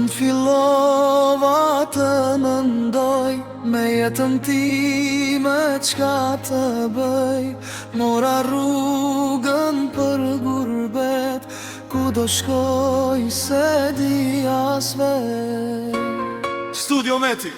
Unë fillova të mendoj me jetën time çka të bëj. Mora rrugën për gurbet, ku do shkoj se di as vet. Studio Meti.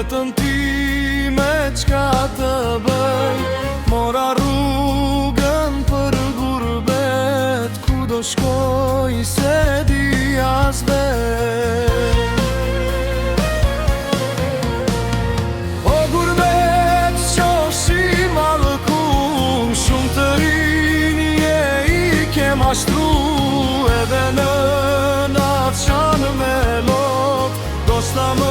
Jetën time çka të bëj. Mora rrugën për gurbet, ku do shkoj se di as vet. O gurbet qoshi mallkum, shumë të rinje i ke mashtru, edhe në natë qanë me lot, do s'ta më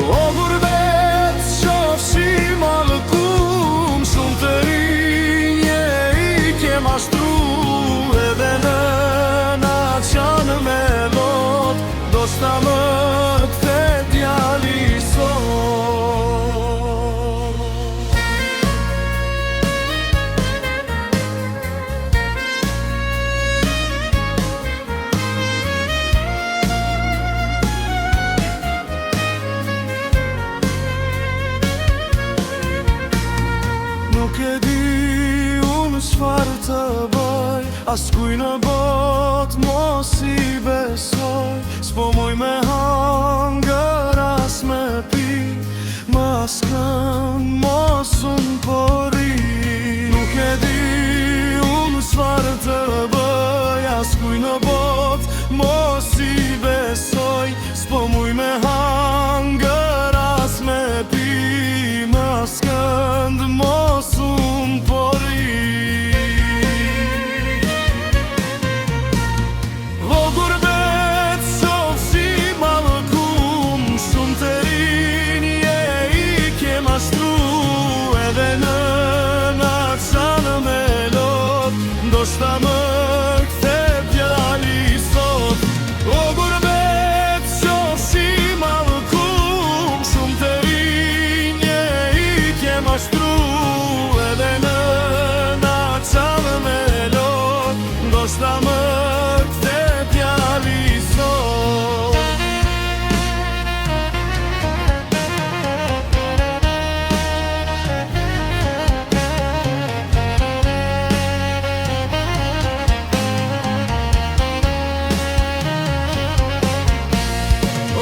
o gurbet qoshi mallkum, shumë të rinje i ke mashtru, edhe në natë qanë me lot, do s'ta më kthe djali sot. Nuk e di unë çfarë të bëj, as kuj në bot mos i besoj. S'po muj me hangër as me pi, mas kënd mos unë pori. Nuk e di unë çfarë të bëj, as kuj në bot mos i besoj. S'po muj me hangër as me pi, mas kënd mos unë pori. O gurbet qoshi mallkum, shumë të rinje i ke mashtru, edhe në natë qanë me lot, ndoshta më kthe djali sot. O gurbet qoshi mallkum, shumë të rinje i ke mashtru, edhe në natë qanë me lot, ndoshta më kthe djali sot.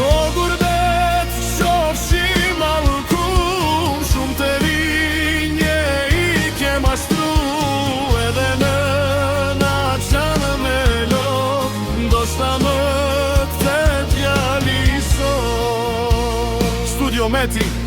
O gurbet qoshi mallkum, shumë të rinje i ke mashtru, edhe në natë qanë me lot, ndoshta më kthe djali sot. Studio Meti.